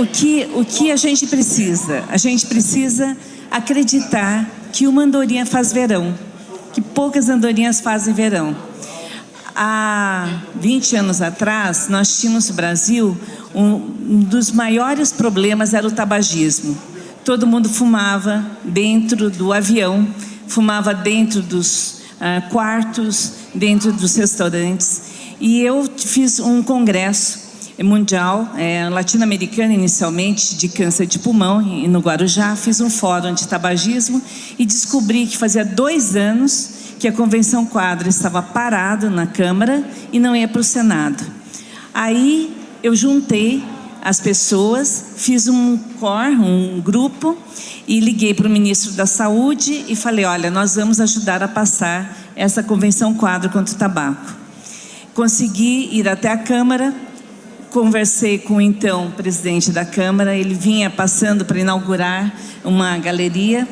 o que a gente precisa? A gente precisa acreditar que uma andorinha faz verão, que poucas andorinhas fazem verão. Há 20 anos atrás, nós tínhamos no Brasil, um dos maiores problemas era o tabagismo. Todo mundo fumava dentro do avião, fumava dentro dos quartos, dentro dos restaurantes. E eu fiz um congresso mundial, latino-americano inicialmente, de câncer de pulmão, no Guarujá. Fiz um fórum de tabagismo e descobri que fazia 2 anos que a Convenção Quadro estava parada na Câmara e não ia para o Senado. Aí eu juntei as pessoas, fiz um grupo, e liguei para o ministro da Saúde e falei: olha, nós vamos ajudar a passar essa Convenção Quadro contra o tabaco. Consegui ir até a Câmara, conversei com o então presidente da Câmara, ele vinha passando para inaugurar uma galeria,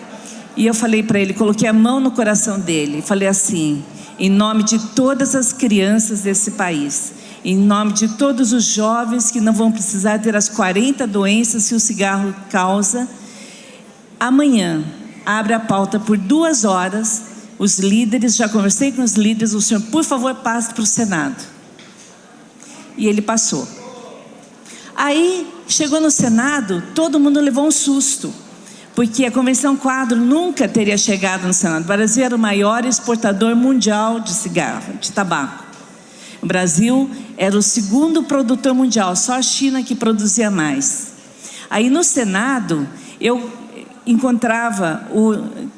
e eu falei para ele, coloquei a mão no coração dele, falei assim: em nome de todas as crianças desse país, em nome de todos os jovens que não vão precisar ter as 40 doenças que o cigarro causa, amanhã abre a pauta por 2 horas, os líderes, já conversei com os líderes, o senhor, por favor, passe para o Senado. E ele passou. Aí, chegou no Senado, todo mundo levou um susto, porque a Convenção Quadro nunca teria chegado no Senado. O Brasil era o maior exportador mundial de cigarro, de tabaco. O Brasil era o 2º produtor mundial, só a China que produzia mais. Aí no Senado, eu encontrava o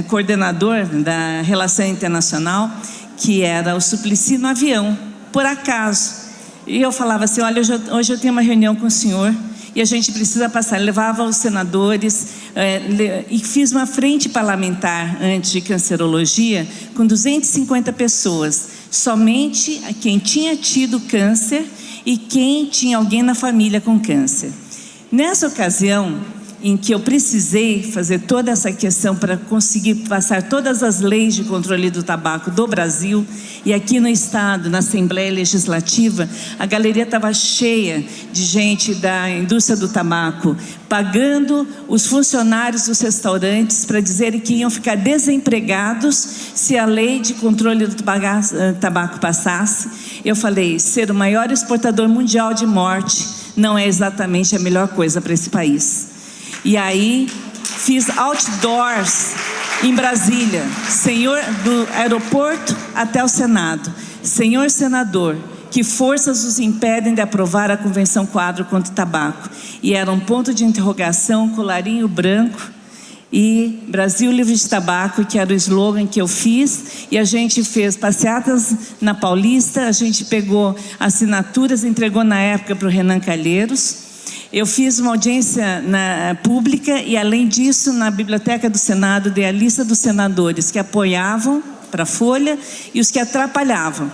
coordenador da Relação Internacional, que era o Suplicy, no avião, por acaso. E eu falava assim: olha, hoje eu tenho uma reunião com o senhor e a gente precisa passar. Eu levava os senadores e fiz uma frente parlamentar antes de cancerologia com 250 pessoas, somente quem tinha tido câncer e quem tinha alguém na família com câncer. Nessa ocasião em que eu precisei fazer toda essa questão para conseguir passar todas as leis de controle do tabaco do Brasil, e aqui no Estado, na Assembleia Legislativa, a galeria estava cheia de gente da indústria do tabaco, pagando os funcionários dos restaurantes para dizerem que iam ficar desempregados se a lei de controle do tabaco passasse. Eu falei: ser o maior exportador mundial de morte não é exatamente a melhor coisa para esse país. E aí fiz outdoors em Brasília, senhor, do aeroporto até o Senado: senhor senador, que forças os impedem de aprovar a Convenção Quadro contra o tabaco? E era um ponto de interrogação, colarinho branco e Brasil livre de tabaco, que era o slogan que eu fiz. E a gente fez passeatas na Paulista, a gente pegou assinaturas, entregou na época para o Renan Calheiros. Eu fiz uma audiência pública e, além disso, na Biblioteca do Senado, dei a lista dos senadores que apoiavam para a Folha e os que atrapalhavam.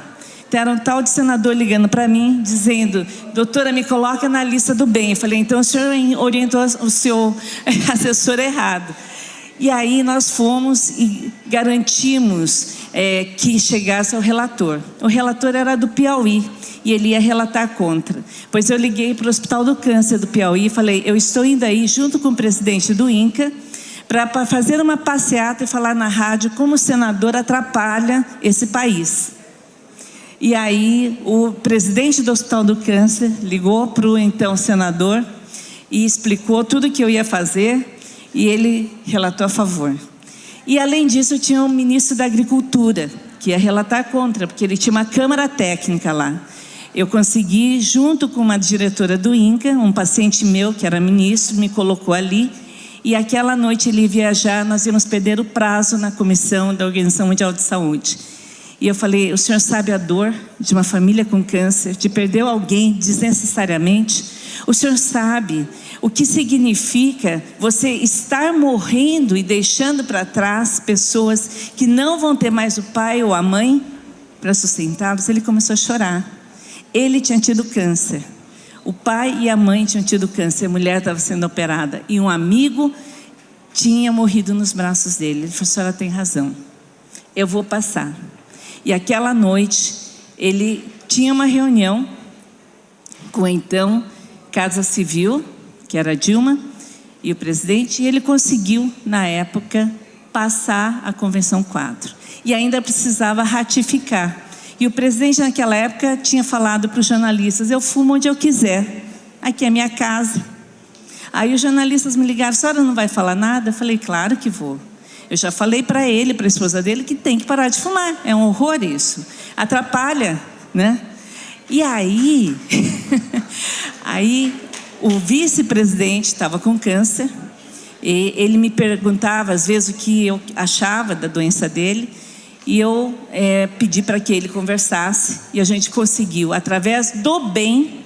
Então, era um tal de senador ligando para mim, dizendo: doutora, me coloca na lista do bem. Eu falei: então o senhor orientou o seu assessor errado. E aí nós fomos e garantimos que chegasse ao relator. O relator era do Piauí e ele ia relatar contra. Pois eu liguei para o Hospital do Câncer do Piauí e falei: eu estou indo aí junto com o presidente do INCA para fazer uma passeata e falar na rádio como o senador atrapalha esse país. E aí o presidente do Hospital do Câncer ligou para o então senador e explicou tudo o que eu ia fazer, e ele relatou a favor. E além disso, eu tinha o ministro da Agricultura, que ia relatar contra, porque ele tinha uma câmara técnica lá. Eu consegui, junto com uma diretora do INCA, um paciente meu que era ministro, me colocou ali, e aquela noite ele ia viajar, nós íamos perder o prazo na comissão da Organização Mundial de Saúde. E eu falei: o senhor sabe a dor de uma família com câncer, de perder alguém desnecessariamente? O senhor sabe o que significa você estar morrendo e deixando para trás pessoas que não vão ter mais o pai ou a mãe para sustentá-los? Ele começou a chorar. Ele tinha tido câncer. O pai e a mãe tinham tido câncer. A mulher estava sendo operada. E um amigo tinha morrido nos braços dele. Ele falou: a senhora tem razão, eu vou passar. E aquela noite, ele tinha uma reunião com o então Casa Civil, que era a Dilma, e o presidente, e ele conseguiu, na época, passar a Convenção Quadro. E ainda precisava ratificar. E o presidente, naquela época, tinha falado para os jornalistas: eu fumo onde eu quiser, aqui é a minha casa. Aí os jornalistas me ligaram: a senhora não vai falar nada? Eu falei: claro que vou. Eu já falei para ele, para a esposa dele, que tem que parar de fumar. É um horror isso. Atrapalha, né? E aí, aí o vice-presidente estava com câncer. E ele me perguntava, às vezes, o que eu achava da doença dele. E eu pedi para que ele conversasse. E a gente conseguiu, através do bem,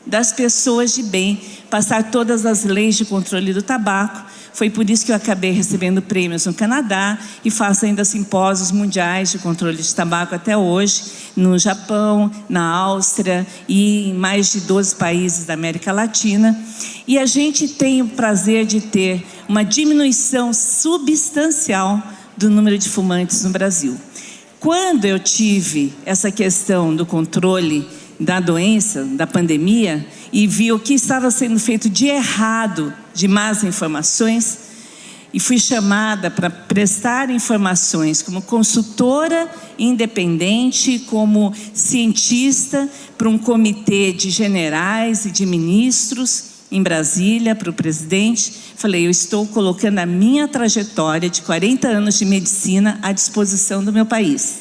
das pessoas de bem, passar todas as leis de controle do tabaco. Foi por isso que eu acabei recebendo prêmios no Canadá e faço ainda simpósios mundiais de controle de tabaco até hoje, no Japão, na Áustria e em mais de 12 países da América Latina. E a gente tem o prazer de ter uma diminuição substancial do número de fumantes no Brasil. Quando eu tive essa questão do controle da doença, da pandemia, e vi o que estava sendo feito de errado, de más informações, e fui chamada para prestar informações como consultora independente, como cientista, para um comitê de generais e de ministros em Brasília, para o presidente. Falei: eu estou colocando a minha trajetória de 40 anos de medicina à disposição do meu país.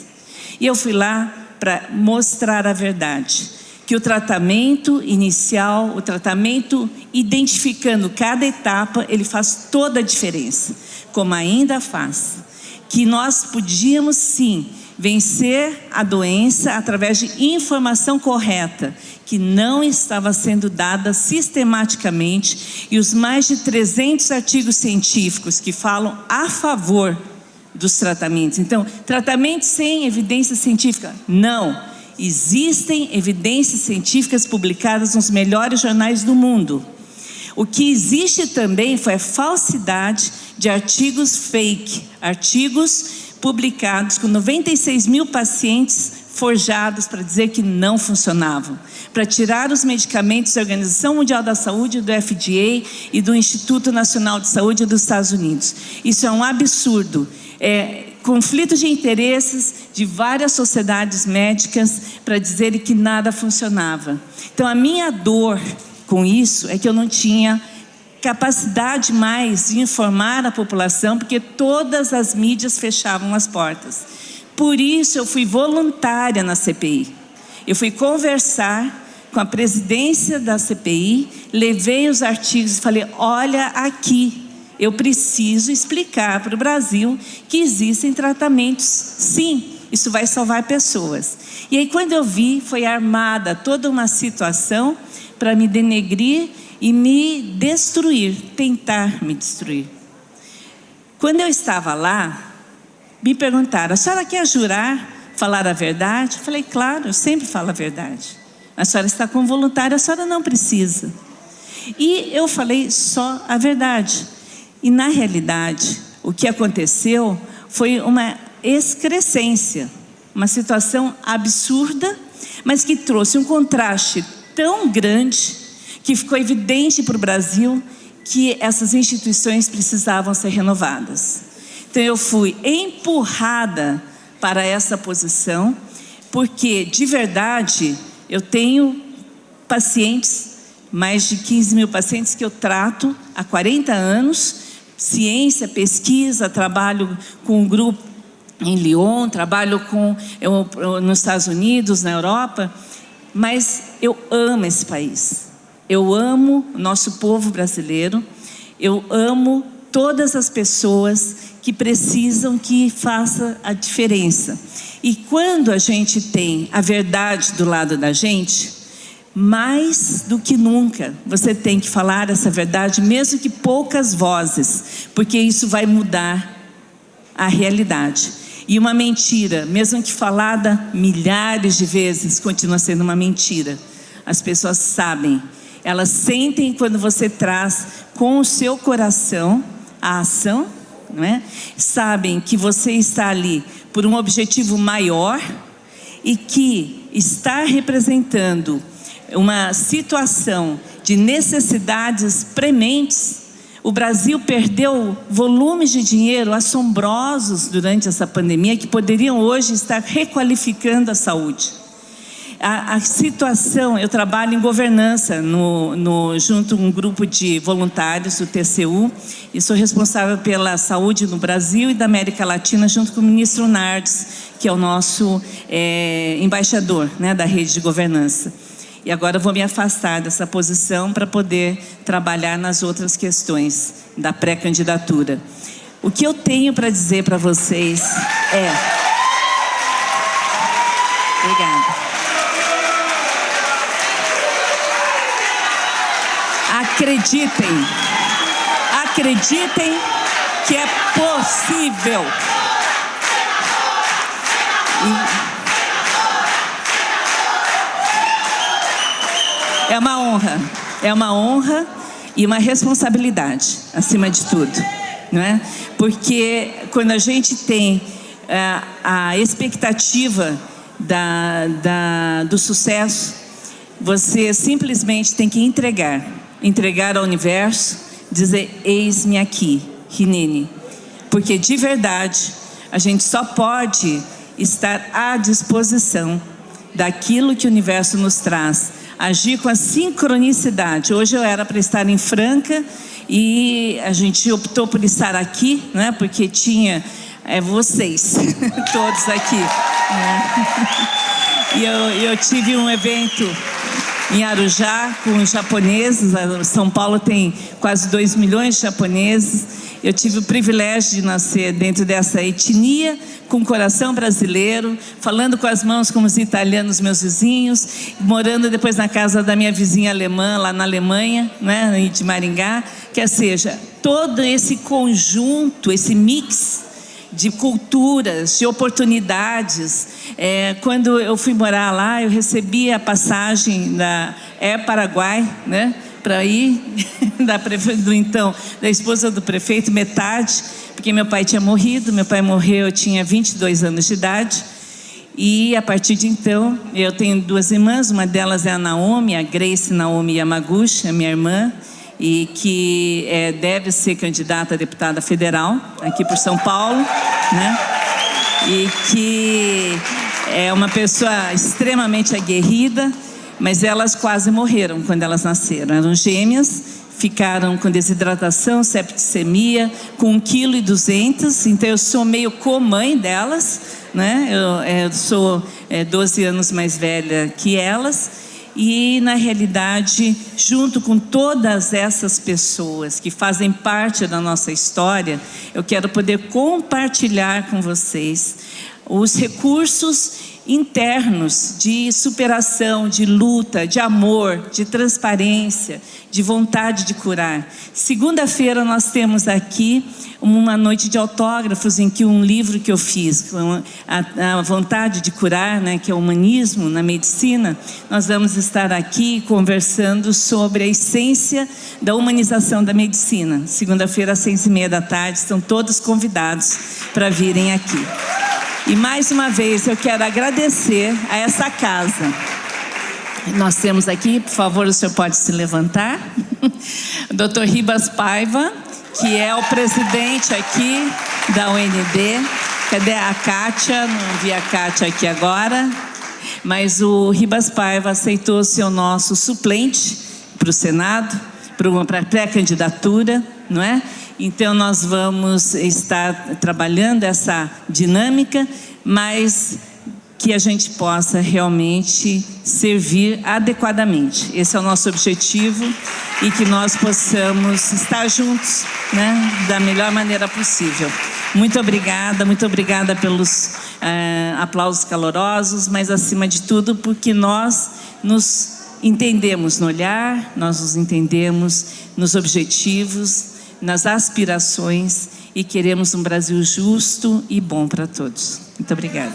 E eu fui lá para mostrar a verdade, que o tratamento inicial, o tratamento identificando cada etapa, ele faz toda a diferença, como ainda faz. Que nós podíamos sim vencer a doença através de informação correta, que não estava sendo dada sistematicamente, e os mais de 300 artigos científicos que falam a favor dos tratamentos. Então, tratamento sem evidência científica? Não. Existem evidências científicas publicadas nos melhores jornais do mundo. O que existe também foi a falsidade de artigos fake, artigos publicados com 96 mil pacientes forjados para dizer que não funcionavam, para tirar os medicamentos da Organização Mundial da Saúde, do FDA e do Instituto Nacional de Saúde dos Estados Unidos. Isso é um absurdo. Conflito de interesses de várias sociedades médicas para dizerem que nada funcionava. Então, a minha dor com isso é que eu não tinha capacidade mais de informar a população, porque todas as mídias fechavam as portas. Por isso, eu fui voluntária na CPI. Eu fui conversar com a presidência da CPI, levei os artigos e falei: olha aqui, eu preciso explicar para o Brasil que existem tratamentos, sim, isso vai salvar pessoas. E aí, quando eu vi, foi armada toda uma situação para me denegrir e me destruir, tentar me destruir. Quando eu estava lá, me perguntaram: a senhora quer jurar, falar a verdade? Eu falei: claro, eu sempre falo a verdade. A senhora está como voluntária, a senhora não precisa. E eu falei só a verdade. E, na realidade, o que aconteceu foi uma excrescência, uma situação absurda, mas que trouxe um contraste tão grande que ficou evidente para o Brasil que essas instituições precisavam ser renovadas. Então, eu fui empurrada para essa posição, porque, de verdade, eu tenho pacientes, mais de 15 mil pacientes que eu trato há 40 anos, ciência, pesquisa, trabalho com um grupo em Lyon, trabalho nos Estados Unidos, na Europa, mas eu amo esse país, eu amo o nosso povo brasileiro, eu amo todas as pessoas que precisam que faça a diferença. E quando a gente tem a verdade do lado da gente, mais do que nunca, você tem que falar essa verdade, mesmo que poucas vozes, porque isso vai mudar a realidade. E uma mentira, mesmo que falada milhares de vezes, continua sendo uma mentira. As pessoas sabem, elas sentem quando você traz com o seu coração a ação, não é? Sabem que você está ali por um objetivo maior e que está representando uma situação de necessidades prementes. O Brasil perdeu volumes de dinheiro assombrosos durante essa pandemia que poderiam hoje estar requalificando a saúde. A situação, eu trabalho em governança junto a um grupo de voluntários, o TCU, e sou responsável pela saúde no Brasil e da América Latina, junto com o ministro Nardes, que é o nosso embaixador, né, da rede de governança. E agora eu vou me afastar dessa posição para poder trabalhar nas outras questões da pré-candidatura. O que eu tenho para dizer para vocês é... Obrigada. Acreditem que é possível. É uma honra e uma responsabilidade, acima de tudo, não é? Porque quando a gente tem a expectativa do sucesso, você simplesmente tem que entregar ao universo, dizer: eis-me aqui, Rinene. Porque de verdade, a gente só pode estar à disposição daquilo que o universo nos traz, agir com a sincronicidade. Hoje eu era para estar em Franca e a gente optou por estar aqui, né, porque tinha vocês, todos aqui, né? E eu tive um evento em Arujá com os japoneses. São Paulo tem quase 2 milhões de japoneses. Eu tive o privilégio de nascer dentro dessa etnia, com coração brasileiro, falando com as mãos como os italianos, meus vizinhos, morando depois na casa da minha vizinha alemã, lá na Alemanha, né, de Maringá. Quer seja, todo esse conjunto, esse mix de culturas, de oportunidades. Quando eu fui morar lá, eu recebi a passagem da Air Paraguai, né, para ir, da esposa do prefeito, metade, porque meu pai tinha morrido. Meu pai morreu, eu tinha 22 anos de idade, e a partir de então, eu tenho 2 irmãs, uma delas é a Naomi, a Grace Naomi Yamaguchi, a minha irmã, e que deve ser candidata a deputada federal aqui por São Paulo, né? E que é uma pessoa extremamente aguerrida, mas elas quase morreram quando elas nasceram. Eram gêmeas, ficaram com desidratação, septicemia, com 1,2 kg. Então eu sou meio co-mãe delas, né? Eu sou 12 anos mais velha que elas. E, na realidade, junto com todas essas pessoas que fazem parte da nossa história, eu quero poder compartilhar com vocês os recursos internos de superação, de luta, de amor, de transparência, de vontade de curar. Segunda-feira nós temos aqui uma noite de autógrafos em que um livro que eu fiz, a vontade de curar, né, que é o humanismo na medicina, nós vamos estar aqui conversando sobre a essência da humanização da medicina. Segunda-feira às 6h30 da tarde, estão todos convidados para virem aqui. E mais uma vez eu quero agradecer a essa casa. Nós temos aqui, por favor, o senhor pode se levantar, o Dr. Ribas Paiva, que é o presidente aqui da UNB. Cadê a Kátia? Não vi a Kátia aqui agora. Mas o Ribas Paiva aceitou ser o nosso suplente para o Senado, para a pré-candidatura, não é? Então nós vamos estar trabalhando essa dinâmica, mas que a gente possa realmente servir adequadamente. Esse é o nosso objetivo, e que nós possamos estar juntos, né, da melhor maneira possível. Muito obrigada pelos aplausos calorosos, mas acima de tudo porque nós nos entendemos no olhar, nós nos entendemos nos objetivos, nas aspirações, e queremos um Brasil justo e bom para todos. Muito obrigada.